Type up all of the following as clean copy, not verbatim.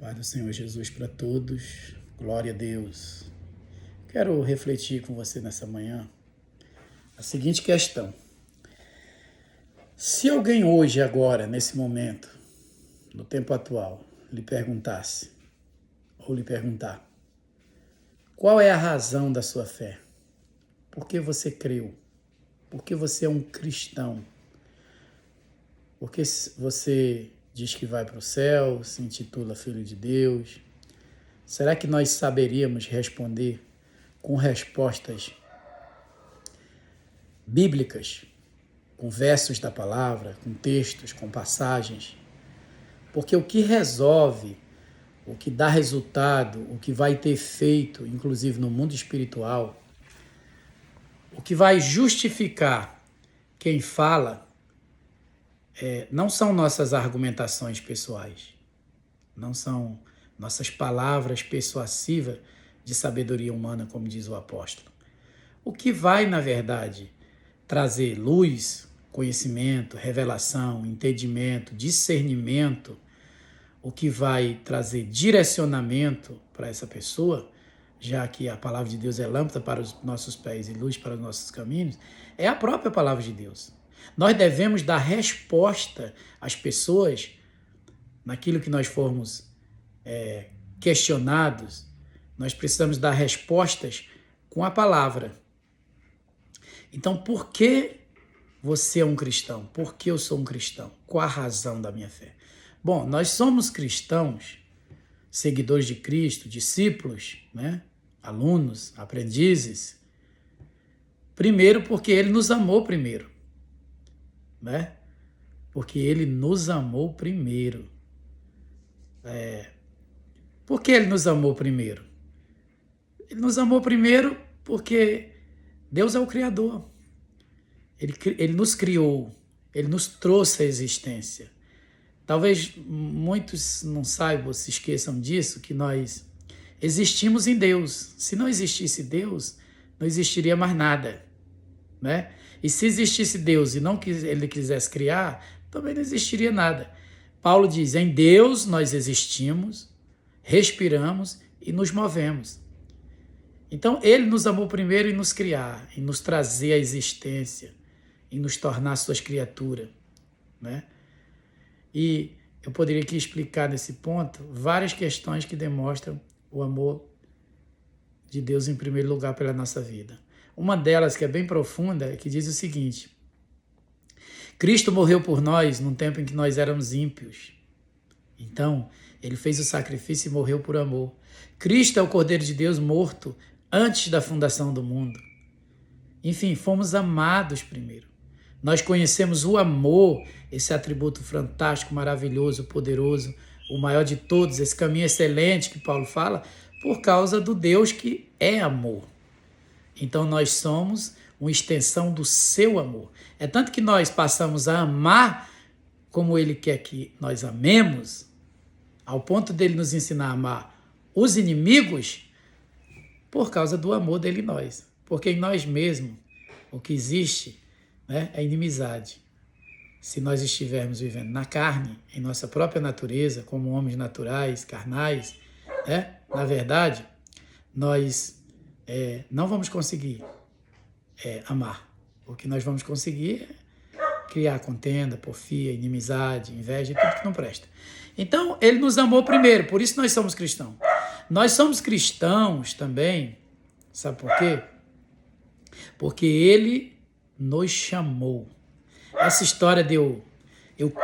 Pai do Senhor Jesus para todos, glória a Deus. Quero refletir com você nessa manhã a seguinte questão. Se alguém hoje, agora, nesse momento, no tempo atual, lhe perguntasse, ou lhe perguntar, qual é a razão da sua fé? Por que você creu? Por que você é um cristão? Por que você diz que vai para o céu, se intitula Filho de Deus? Será que nós saberíamos responder com respostas bíblicas, com versos da palavra, com textos, com passagens? Porque o que resolve, o que dá resultado, o que vai ter efeito, inclusive no mundo espiritual, o que vai justificar quem fala, não são nossas argumentações pessoais, não são nossas palavras persuasivas de sabedoria humana, como diz o apóstolo. O que vai, na verdade, trazer luz, conhecimento, revelação, entendimento, discernimento, o que vai trazer direcionamento para essa pessoa, já que a palavra de Deus é lâmpada para os nossos pés e luz para os nossos caminhos, é a própria palavra de Deus. Nós devemos dar resposta às pessoas naquilo que nós formos questionados. Nós precisamos dar respostas com a palavra. Então, por que você é um cristão? Por que eu sou um cristão? Qual a razão da minha fé? Bom, nós somos cristãos, seguidores de Cristo, discípulos, alunos, aprendizes. Primeiro, porque Ele nos amou primeiro. Porque Ele nos amou primeiro. Por que Ele nos amou primeiro? Ele nos amou primeiro porque Deus é o Criador. Ele nos criou, Ele nos trouxe à existência. Talvez muitos não saibam, se esqueçam disso, que nós existimos em Deus. Se não existisse Deus, não existiria mais nada. E se existisse Deus e não Ele quisesse criar, também não existiria nada. Paulo diz, em Deus nós existimos, respiramos e nos movemos. Então, Ele nos amou primeiro em nos criar, em nos trazer à existência, em nos tornar suas criaturas. E eu poderia aqui explicar nesse ponto várias questões que demonstram o amor de Deus em primeiro lugar pela nossa vida. Uma delas, que é bem profunda, é que diz o seguinte: Cristo morreu por nós num tempo em que nós éramos ímpios. Então, Ele fez o sacrifício e morreu por amor. Cristo é o Cordeiro de Deus morto antes da fundação do mundo. Enfim, fomos amados primeiro. Nós conhecemos o amor, esse atributo fantástico, maravilhoso, poderoso, o maior de todos, esse caminho excelente que Paulo fala, por causa do Deus que é amor. Então nós somos uma extensão do seu amor. É tanto que nós passamos a amar como Ele quer que nós amemos, ao ponto dele nos ensinar a amar os inimigos, por causa do amor dele em nós. Porque em nós mesmos, o que existe é inimizade. Se nós estivermos vivendo na carne, em nossa própria natureza, como homens naturais, carnais, na verdade, nós não vamos conseguir amar. O que nós vamos conseguir é criar contenda, porfia, inimizade, inveja e tudo que não presta. Então, Ele nos amou primeiro, por isso nós somos cristãos. Nós somos cristãos também, sabe por quê? Porque Ele nos chamou. Essa história de eu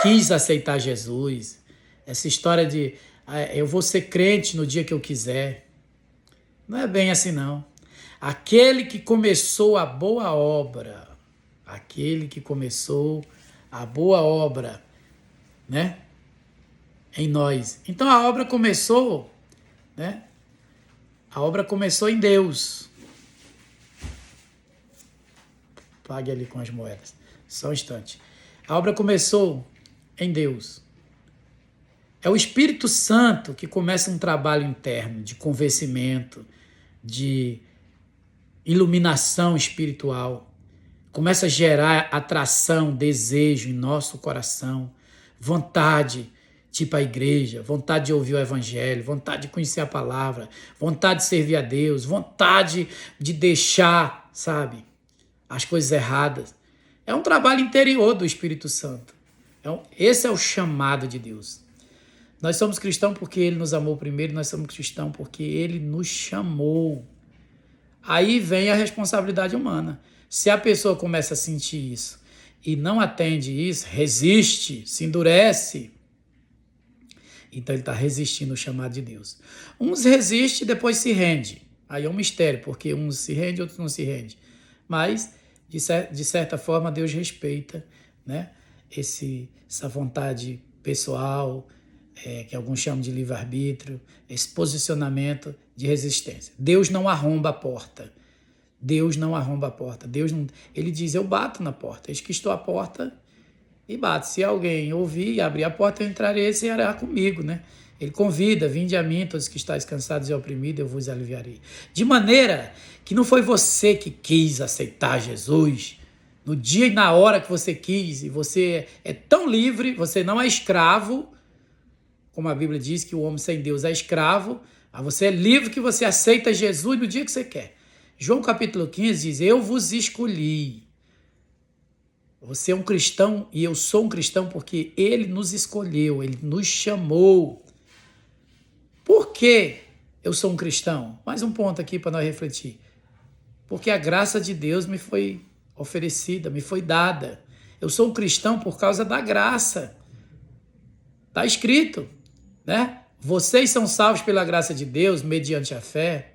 quis aceitar Jesus, essa história de eu vou ser crente no dia que eu quiser, não é bem assim não. Aquele que começou a boa obra, em nós. Então a obra começou, A obra começou em Deus. Pague ali com as moedas. Só um instante. A obra começou em Deus. É o Espírito Santo que começa um trabalho interno de convencimento, de iluminação espiritual. Começa a gerar atração, desejo em nosso coração, vontade tipo a igreja, vontade de ouvir o evangelho, vontade de conhecer a palavra, vontade de servir a Deus, vontade de deixar, sabe, as coisas erradas. É um trabalho interior do Espírito Santo. Esse é o chamado de Deus. Nós somos cristãos porque Ele nos amou primeiro, nós somos cristãos porque Ele nos chamou. Aí vem a responsabilidade humana. Se a pessoa começa a sentir isso e não atende isso, resiste, se endurece, então ele está resistindo ao chamado de Deus. Uns resistem e depois se rende. Aí é um mistério, porque uns se rendem, outros não se rendem. Mas, de certa forma, Deus respeita, né, essa vontade pessoal, que alguns chamam de livre-arbítrio, esse posicionamento de resistência. Deus não arromba a porta. Deus não arromba a porta. Deus não, ele diz, eu bato na porta. Eis que estou à porta e bato. Se alguém ouvir e abrir a porta, eu entrarei e ceará comigo, né? Ele convida, vinde a mim, todos que estáis cansados e oprimidos, eu vos aliviarei. De maneira que não foi você que quis aceitar Jesus no dia e na hora que você quis, e você é tão livre, você não é escravo, como a Bíblia diz que o homem sem Deus é escravo, mas você é livre que você aceita Jesus no dia que você quer. João capítulo 15 diz, eu vos escolhi. Você é um cristão e eu sou um cristão porque Ele nos escolheu, Ele nos chamou. Por que eu sou um cristão? Mais um ponto aqui para nós refletir. Porque a graça de Deus me foi oferecida, me foi dada. Eu sou um cristão por causa da graça. Está escrito, né? Vocês são salvos pela graça de Deus, mediante a fé.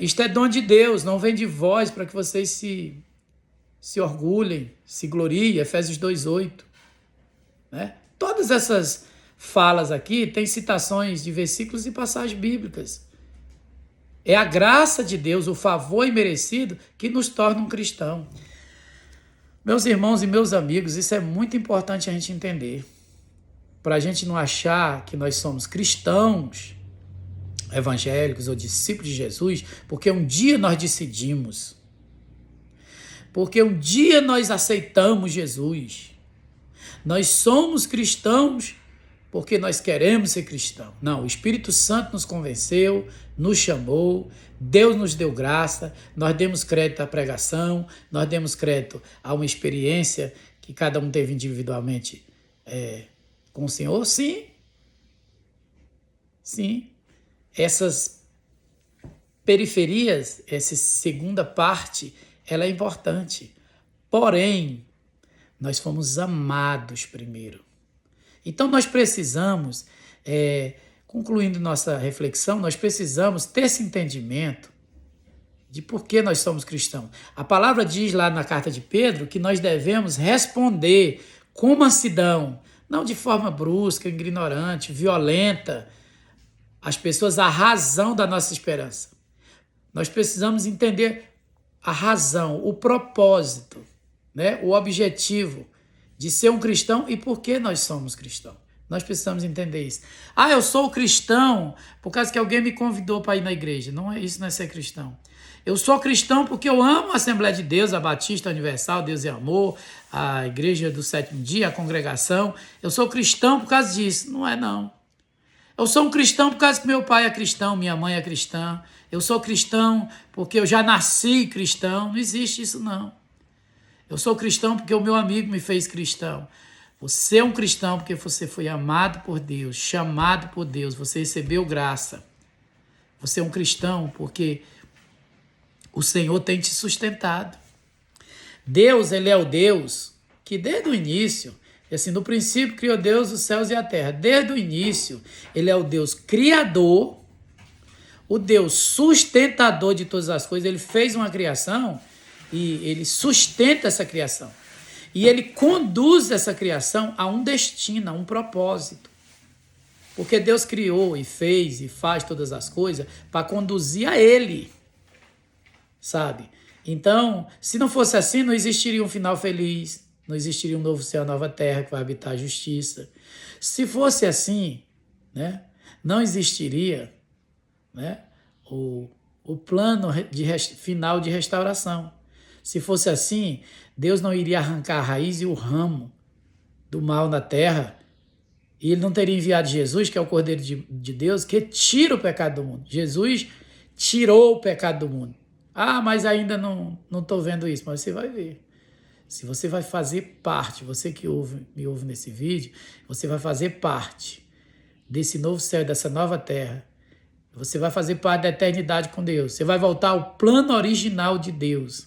Isto é dom de Deus, não vem de vós para que vocês se orgulhem, se gloriem, Efésios 2:8. Né? Todas essas falas aqui têm citações de versículos e passagens bíblicas. É a graça de Deus, o favor imerecido, que nos torna um cristão. Meus irmãos e meus amigos, isso é muito importante a gente entender. Para a gente não achar que nós somos cristãos evangélicos ou discípulos de Jesus, porque um dia nós decidimos, porque um dia nós aceitamos Jesus. Nós somos cristãos porque nós queremos ser cristãos. Não, o Espírito Santo nos convenceu, nos chamou, Deus nos deu graça, nós demos crédito à pregação, nós demos crédito a uma experiência que cada um teve individualmente com o Senhor. Sim, sim. Essas periferias, essa segunda parte, ela é importante. Porém, nós fomos amados primeiro. Então, nós precisamos, concluindo nossa reflexão, nós precisamos ter esse entendimento de por que nós somos cristãos. A palavra diz lá na carta de Pedro que nós devemos responder com mansidão, não de forma brusca, ignorante, violenta, as pessoas a razão da nossa esperança. Nós precisamos entender a razão, o propósito, né? O objetivo de ser um cristão e por que nós somos cristãos. Nós precisamos entender isso. Eu sou cristão por causa que alguém me convidou para ir na igreja. Não é isso, não é ser cristão. Eu sou cristão porque eu amo a Assembleia de Deus, a Batista Universal, Deus é Amor, a Igreja do Sétimo Dia, a congregação. Eu sou cristão por causa disso. Não é, não. Eu sou um cristão por causa que meu pai é cristão, minha mãe é cristã. Eu sou cristão porque eu já nasci cristão. Não existe isso, não. Eu sou cristão porque o meu amigo me fez cristão. Você é um cristão porque você foi amado por Deus, chamado por Deus, você recebeu graça. Você é um cristão porque o Senhor tem te sustentado. Deus, Ele é o Deus que desde o início, assim, no princípio criou Deus os céus e a terra. Desde o início, Ele é o Deus criador, o Deus sustentador de todas as coisas. Ele fez uma criação e Ele sustenta essa criação. E Ele conduz essa criação a um destino, a um propósito. Porque Deus criou e fez e faz todas as coisas para conduzir a Ele, sabe? Então, se não fosse assim, não existiria um final feliz, não existiria um novo céu, nova terra que vai habitar a justiça. Se fosse assim, né, não existiria, né, o plano final de restauração. Se fosse assim, Deus não iria arrancar a raiz e o ramo do mal na terra E ele não teria enviado Jesus, que é o Cordeiro de Deus, que tira o pecado do mundo. Jesus tirou o pecado do mundo. Ah, mas ainda não estou vendo isso. Mas você vai ver. Se você vai fazer parte, você que me ouve nesse vídeo, você vai fazer parte desse novo céu, dessa nova terra. Você vai fazer parte da eternidade com Deus. Você vai voltar ao plano original de Deus,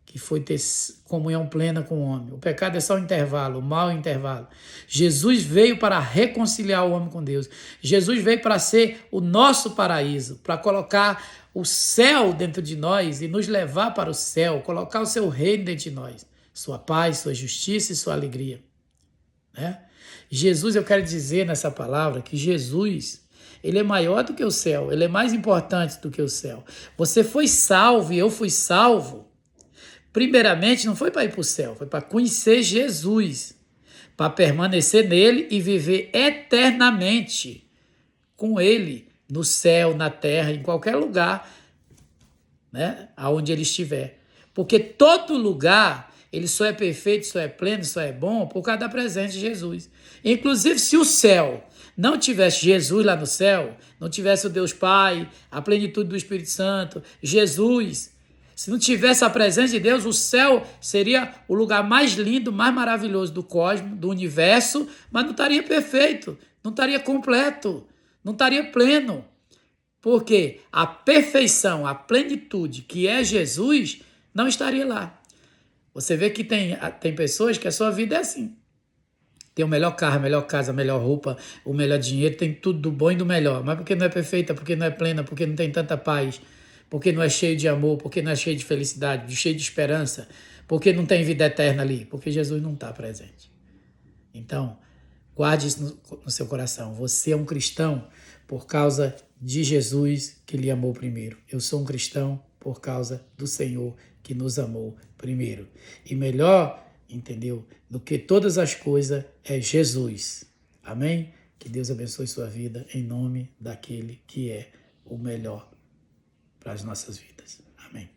que foi ter comunhão plena com o homem. O pecado é só um intervalo, o mal é um intervalo. Jesus veio para reconciliar o homem com Deus. Jesus veio para ser o nosso paraíso, para colocar o céu dentro de nós e nos levar para o céu, colocar o seu reino dentro de nós. Sua paz, sua justiça e sua alegria. Né? Jesus, eu quero dizer nessa palavra que Jesus, ele é maior do que o céu, ele é mais importante do que o céu. Você foi salvo e eu fui salvo. Primeiramente, não foi para ir para o céu, foi para conhecer Jesus, para permanecer nele e viver eternamente com ele, no céu, na terra, em qualquer lugar, né, aonde ele estiver. Porque todo lugar, ele só é perfeito, só é pleno, só é bom por causa da presença de Jesus. Inclusive, se o céu não tivesse Jesus lá no céu, não tivesse o Deus Pai, a plenitude do Espírito Santo, Jesus, se não tivesse a presença de Deus, o céu seria o lugar mais lindo, mais maravilhoso do cosmos, do universo, mas não estaria perfeito, não estaria completo, não estaria pleno. Porque a perfeição, a plenitude que é Jesus, não estaria lá. Você vê que tem pessoas que a sua vida é assim. Tem o melhor carro, a melhor casa, a melhor roupa, o melhor dinheiro, tem tudo do bom e do melhor. Mas porque não é perfeita, porque não é plena, porque não tem tanta paz, porque não é cheio de amor, porque não é cheio de felicidade, cheio de esperança, porque não tem vida eterna ali, porque Jesus não está presente. Então, guarde isso no seu coração. Você é um cristão por causa de Jesus que lhe amou primeiro. Eu sou um cristão por causa do Senhor que nos amou primeiro. E melhor, entendeu, do que todas as coisas é Jesus. Amém? Que Deus abençoe sua vida em nome daquele que é o melhor para as nossas vidas. Amém.